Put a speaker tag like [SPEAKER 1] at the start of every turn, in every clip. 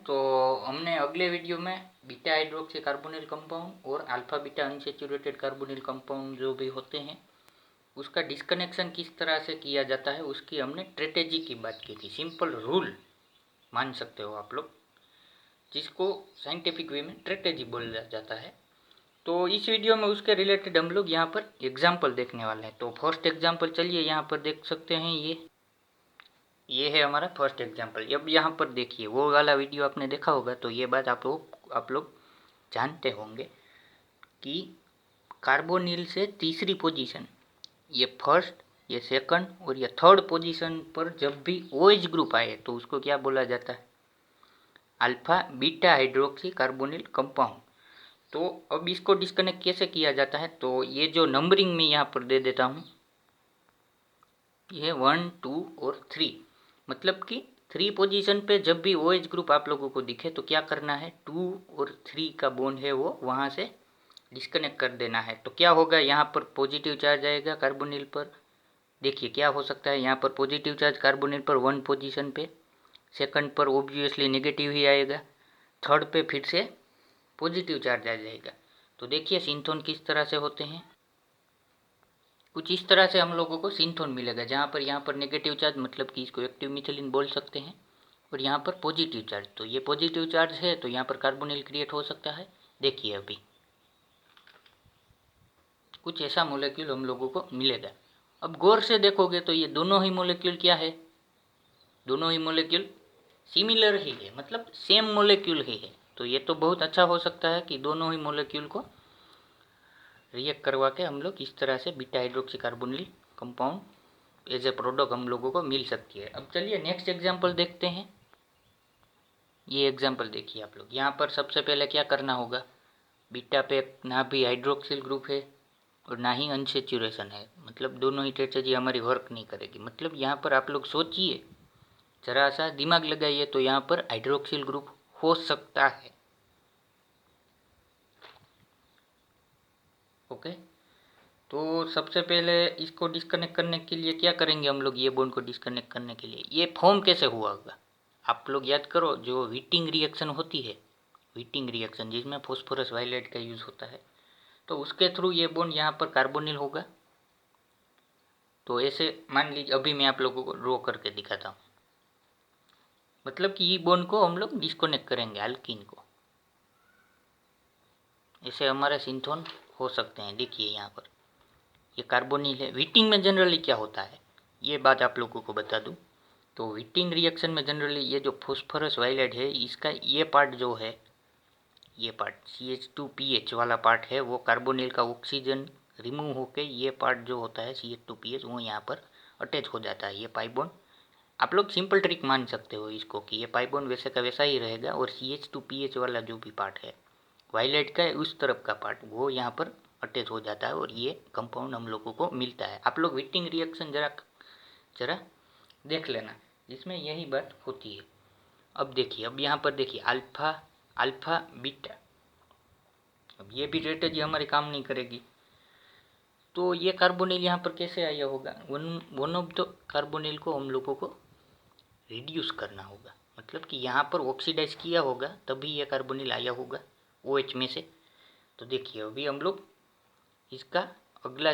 [SPEAKER 1] तो हमने अगले वीडियो में बीटा हाइड्रोक्सी कार्बोनिल कंपाउंड और alpha beta unsaturated carbonyl compound जो भी होते हैं उसका डिस्कनेक्शन किस तरह से किया जाता है उसकी हमने स्ट्रेटेजी की बात की थी। सिंपल रूल मान सकते हो आप लोग, जिसको साइंटिफिक वे में स्ट्रेटेजी बोला जाता है। तो इस वीडियो में उसके रिलेटेड हम लोग यहाँ पर एग्जाम्पल देखने वाले हैं। तो फर्स्ट एग्जाम्पल चलिए यहाँ पर देख सकते हैं, ये है हमारा फर्स्ट एग्जाम्पल। अब यहाँ पर देखिए, वो वाला वीडियो आपने देखा होगा तो ये बात आप लोग जानते होंगे कि कार्बोनिल से तीसरी पोजीशन, ये फर्स्ट, ये सेकंड और ये थर्ड पोजीशन पर जब भी OH ग्रुप आए तो उसको क्या बोला जाता है? Alpha beta hydroxy carbonyl compound. तो अब इसको डिस्कनेक्ट कैसे किया जाता है? तो ये जो नंबरिंग में यहाँ पर दे देता हूँ, ये 1 2 और 3, मतलब कि 3 पोजीशन पे जब भी OH ग्रुप आप लोगों को दिखे तो क्या करना है, 2 और 3 का बॉन्ड है वो वहाँ से डिस्कनेक्ट कर देना है। तो क्या होगा, यहाँ पर पॉजिटिव चार्ज आएगा कार्बोनिल पर। देखिए क्या हो सकता है, यहाँ पर पॉजिटिव चार्ज कार्बोनिल पर 1 पोजीशन पे, सेकंड पर ऑब्वियसली नेगेटिव ही आएगा, थर्ड पे फिर से पॉजिटिव चार्ज आ जाएगा। तो देखिए सिंथोन किस तरह से होते हैं, कुछ इस तरह से हम लोगों को सिंथोन मिलेगा, जहाँ पर यहाँ पर नेगेटिव चार्ज मतलब कि इसको एक्टिव मिथिलीन बोल सकते हैं, और यहाँ पर पॉजिटिव चार्ज। तो ये पॉजिटिव चार्ज है तो यहाँ पर कार्बोनिल क्रिएट हो सकता है। देखिए अभी कुछ ऐसा मोलेक्यूल हम लोगों को मिलेगा। अब गौर से देखोगे तो ये दोनों ही मोलेक्यूल क्या है, दोनों ही मोलेक्यूल सिमिलर ही है, मतलब सेम मोलेक्यूल ही है। तो ये तो बहुत अच्छा हो सकता है कि दोनों ही मोलेक्यूल को रिएक्ट करवा के हम लोग इस तरह से beta hydroxy carbonyl compound as a product हम लोगों को मिल सकती है। अब चलिए नेक्स्ट एग्जांपल देखते हैं। ये एग्जांपल देखिए आप लोग, यहाँ पर सबसे पहले क्या करना होगा, बीटा पे ना भी हाइड्रोक्सिल ग्रुप है और ना ही अनसेचुरेशन है, मतलब दोनों ही स्ट्रेटजी हमारी वर्क नहीं करेगी। मतलब यहाँ पर आप लोग सोचिए, जरा सा दिमाग लगाइए, तो यहाँ पर हाइड्रोक्सिल ग्रुप हो सकता है। ओके, तो सबसे पहले इसको डिस्कनेक्ट करने के लिए क्या करेंगे हम लोग, ये बॉन्ड को डिस्कनेक्ट करने के लिए ये फॉर्म कैसे हुआ होगा, आप लोग याद करो, जो हीटिंग रिएक्शन होती है, हीटिंग रिएक्शन जिसमें फॉस्फोरस वायलेट का यूज़ होता है, तो उसके थ्रू ये बॉन्ड यहाँ पर कार्बोनिल होगा। तो ऐसे मान लीजिए, अभी मैं आप लोगों को ड्रॉ करके दिखाता हूँ, मतलब कि ये बॉन्ड को हम लोग डिस्कनेक्ट करेंगे अल्कीन को, ऐसे हमारे सिंथोन हो सकते हैं। देखिए यहाँ पर ये कार्बोनिल है। हीटिंग में जनरली क्या होता है ये बात आप लोगों को बता दूं, तो हीटिंग रिएक्शन में जनरली ये जो फॉस्फोरस वायलेट है, इसका ये पार्ट जो है, ये पार्ट CH2PH वाला पार्ट है, वो कार्बोनिल का ऑक्सीजन रिमूव होके ये पार्ट जो होता है CH2PH वो यहाँ पर अटैच हो जाता है। ये पाई बॉन्ड आप लोग सिंपल ट्रिक मान सकते हो इसको कि ये पाई बॉन्ड वैसे का वैसा ही रहेगा, और CH2PH वाला जो भी पार्ट है वायलेट का उस तरफ का पार्ट वो यहाँ पर अटैच हो जाता है और ये कंपाउंड हम लोगों को मिलता है। आप लोग हीटिंग रिएक्शन जरा देख लेना, जिसमें यही बात होती है। अब देखिए, अब यहाँ पर देखिए अल्फा बीटा, अब ये भी स्ट्रेटजी हमारे काम नहीं करेगी। तो ये कार्बोनिल यहाँ पर कैसे आया होगा, वन ऑफ द कार्बोनिल को हम लोगों को रिड्यूस करना होगा, मतलब कि यहाँ पर ऑक्सीडाइज किया होगा तभी ये कार्बोनिल आया होगा OH में से। तो देखिए अभी हम लोग इसका अगला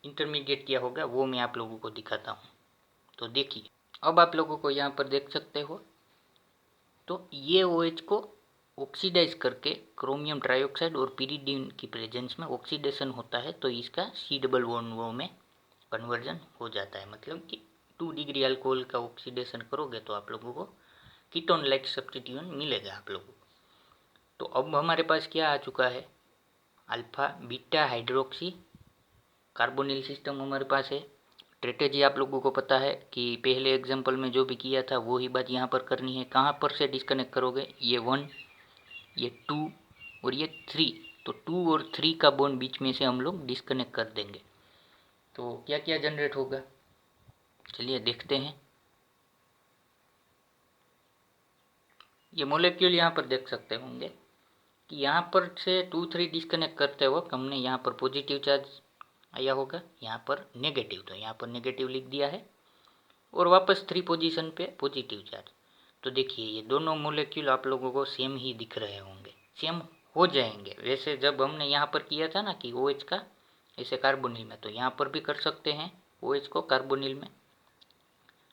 [SPEAKER 1] इंटरमीडिएट क्या होगा वो मैं आप लोगों को दिखाता हूँ। तो देखिए अब आप लोगों को यहाँ पर देख सकते हो, तो ये OH को ऑक्सीडाइज करके क्रोमियम ट्राइऑक्साइड और पिरिडीन की प्रेजेंस में ऑक्सीडेशन होता है, तो इसका C बॉन्ड वो में कन्वर्जन हो जाता है। मतलब कि 2 डिग्री अल्कोहल का ऑक्सीडेशन करोगे तो आप लोगों को कीटोन लाइक सब्स्टिट्यूशन मिलेगा आप लोगों को। तो अब हमारे पास क्या आ चुका है, alpha beta hydroxy carbonyl system हमारे पास है। स्ट्रेटेजी आप लोगों को पता है कि पहले एग्जांपल में जो भी किया था वो ही बात यहाँ पर करनी है। कहाँ पर से डिस्कनेक्ट करोगे, ये 1, ये 2 और ये 3, तो 2 और 3 का बॉन्ड बीच में से हम लोग डिस्कनेक्ट कर देंगे। तो क्या क्या जनरेट होगा, चलिए देखते हैं। ये मोलेक्यूल यहाँ पर देख सकते होंगे कि यहाँ पर से 2 3 डिस्कनेक्ट करते वक्त हमने यहाँ पर पॉजिटिव चार्ज आया होगा, यहाँ पर नेगेटिव, तो यहाँ पर नेगेटिव लिख दिया है, और वापस 3 पोजीशन पे पॉजिटिव चार्ज। तो देखिए ये दोनों मोलेक्यूल आप लोगों को सेम ही दिख रहे होंगे, सेम हो जाएंगे। वैसे जब हमने यहाँ पर किया था ना कि OH का ऐसे कार्बोनिल में, तो यहाँ पर भी कर सकते हैं OH को कार्बोनिल में,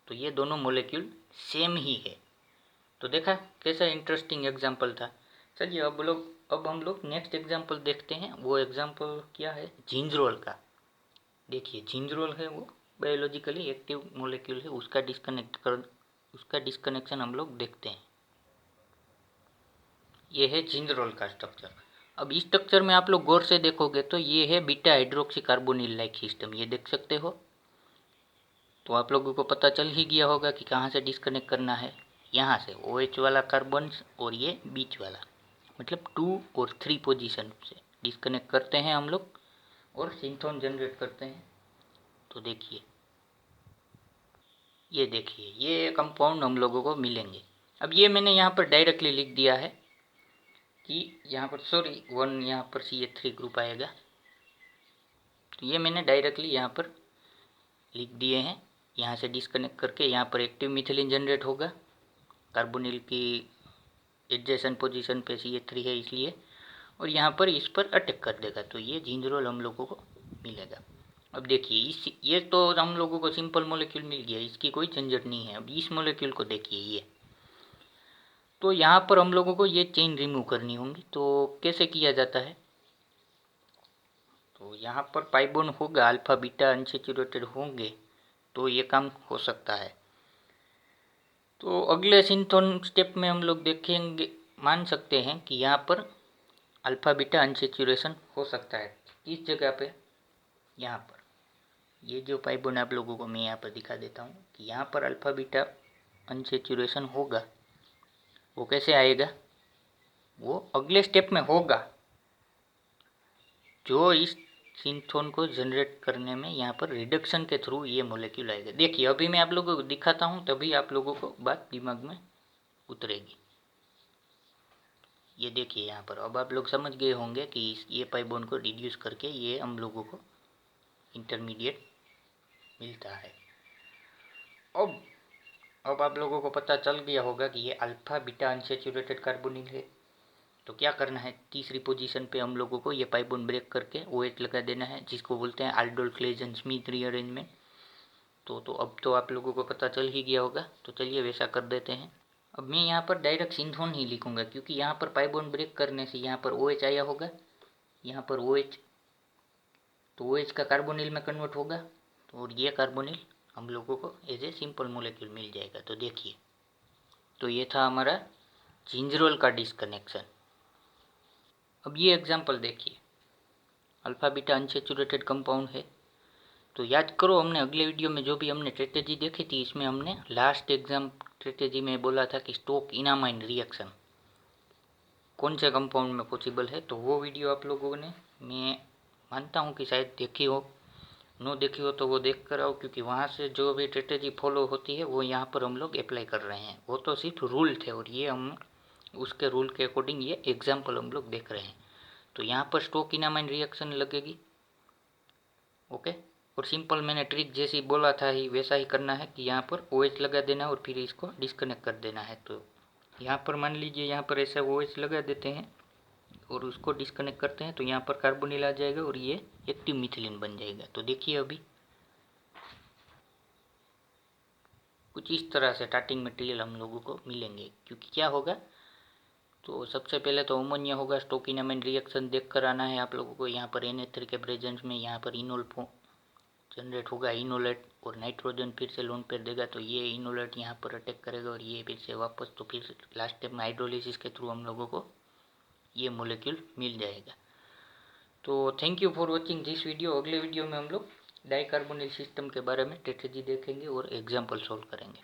[SPEAKER 1] तो ये दोनों मोलेक्यूल सेम ही है। तो देखा कैसा इंटरेस्टिंग एग्जाम्पल था। चलिए अब हम लोग नेक्स्ट एग्जाम्पल देखते हैं। वो एग्जाम्पल क्या है, जिंजरोल का। देखिए जिंजरोल है वो बायोलॉजिकली एक्टिव मोलेक्यूल है, उसका डिस्कनेक्शन हम लोग देखते हैं। ये है जिंजरोल का स्ट्रक्चर। अब इस स्ट्रक्चर में आप लोग गौर से देखोगे तो ये है beta hydroxy carbonyl like system, ये देख सकते हो। तो आप लोगों को पता चल ही गया होगा कि कहाँ से डिस्कनेक्ट करना है, यहाँ से OH वाला कार्बन और ये बीच वाला, मतलब 2 और 3 पोजीशन से डिस्कनेक्ट करते हैं हम लोग और सिंथोन जनरेट करते हैं। तो देखिए ये कंपाउंड हम लोगों को मिलेंगे। अब ये मैंने यहाँ पर डायरेक्टली लिख दिया है कि यहाँ पर 1 यहाँ पर CH3 ग्रुप आएगा, तो ये मैंने डायरेक्टली यहाँ पर लिख दिए हैं। यहाँ से डिस्कनेक्ट करके यहाँ पर एक्टिव मिथिलीन जनरेट होगा, कार्बोनिल की एडजेसेंट पोजीशन पे CH3 है इसलिए, और यहाँ पर इस पर अटैक कर देगा, तो ये जिंजरोल हम लोगों को मिलेगा। अब देखिए ये तो हम लोगों को सिंपल मोलेक्यूल मिल गया, इसकी कोई झंझट नहीं है। अब इस मोलेक्यूल को देखिए ये, तो यहाँ पर हम लोगों को ये चेन रिमूव करनी होंगी। तो कैसे किया जाता है, तो यहाँ पर पाई बॉन्ड होगा, अल्फा बीटा अनसैचुरेटेड होंगे, तो ये काम हो सकता है। तो अगले सिंथोन स्टेप में हम लोग देखेंगे, मान सकते हैं कि यहाँ पर अल्फा बीटा अनसैचुरेशन हो सकता है। किस जगह पे, यहाँ पर ये जो पाई बॉन्ड आप लोगों को मैं यहाँ पर दिखा देता हूँ कि यहाँ पर अल्फा बीटा अनसैचुरेशन होगा। वो कैसे आएगा, वो अगले स्टेप में होगा, जो इस सिंथोन को जनरेट करने में यहाँ पर रिडक्शन के थ्रू ये मोलेक्यूल आएगा। देखिए अभी मैं आप लोगों को दिखाता हूँ, तभी आप लोगों को बात दिमाग में उतरेगी। ये देखिए यहाँ पर अब आप लोग समझ गए होंगे कि ये पाई बॉन्ड को रिड्यूस करके ये हम लोगों को इंटरमीडिएट मिलता है। अब आप लोगों को पता चल गया होगा कि ये अल्फा बीटा अनसैचुरेटेड कार्बोनिल है। तो क्या करना है, तीसरी पोजीशन पे हम लोगों को ये पाई बॉन्ड ब्रेक करके OH लगा देना है, जिसको बोलते हैं आल्डोल क्लेजन स्मिथ रीअरेंजमेंट। तो अब तो आप लोगों को पता चल ही गया होगा, तो चलिए वैसा कर देते हैं। अब मैं यहाँ पर डायरेक्ट सिंथोन ही लिखूंगा, क्योंकि यहाँ पर पाई बॉन्ड ब्रेक करने से यहाँ पर OH आया होगा, यहाँ पर OH, तो OH का कार्बोनिल में कन्वर्ट होगा, तो और ये कार्बोनिल हम लोगों को एज ए सिंपल मोलेक्यूल मिल जाएगा। तो देखिए, तो ये था हमारा जिंजरोल का डिस्कनेक्शन। अब ये एग्जाम्पल देखिए, अल्फा बीटा अनसैचुरेटेड कंपाउंड है। तो याद करो हमने अगले वीडियो में जो भी हमने स्ट्रेटेजी देखी थी, इसमें हमने लास्ट एग्जाम स्ट्रेटेजी में बोला था कि स्टोक इनामाइन रिएक्शन कौन से कंपाउंड में पॉसिबल है। तो वो वीडियो आप लोगों ने, मैं मानता हूँ कि शायद देखी हो, नो देखी हो तो वो देख कर आओ, क्योंकि वहाँ से जो भी स्ट्रेटेजी फॉलो होती है वो यहाँ पर हम लोग अप्लाई कर रहे हैं। वो तो सिर्फ रूल थे और ये हम उसके रूल के अकॉर्डिंग ये एग्जाम्पल हम लोग देख रहे हैं। तो यहाँ पर स्टोकिनामाइन रिएक्शन लगेगी, ओके। और सिंपल मैंने ट्रिक जैसी बोला था ही वैसा ही करना है कि यहाँ पर OH लगा देना और फिर इसको डिस्कनेक्ट कर देना है। तो यहाँ पर मान लीजिए यहाँ पर ऐसा OH लगा देते हैं और उसको डिस्कनेक्ट करते हैं, तो यहाँ पर कार्बोनिल आ जाएगा और ये एक्टिव मिथिलीन बन जाएगा। तो देखिए अभी कुछ इस तरह से स्टार्टिंग मटेरियल हम लोगों को मिलेंगे, क्योंकि क्या होगा, तो सबसे पहले तो अमोनिया होगा, स्टोकिनामाइन रिएक्शन देख कर आना है आप लोगों को। यहाँ पर NH3 के प्रेजेंस में यहाँ पर इनोल जनरेट होगा, इनोलेट, और नाइट्रोजन फिर से लोन पेयर देगा, तो ये इनोलेट यहाँ पर अटैक करेगा और ये फिर से वापस, तो फिर लास्ट स्टेप में हाइड्रोलिसिस के थ्रू हम लोगों को ये मोलेक्यूल मिल जाएगा। तो thank you for watching this video. अगले वीडियो में हम लोग डाइकार्बोनिल सिस्टम के बारे में स्ट्रेटेजी देखेंगे और एग्जाम्पल सॉल्व करेंगे।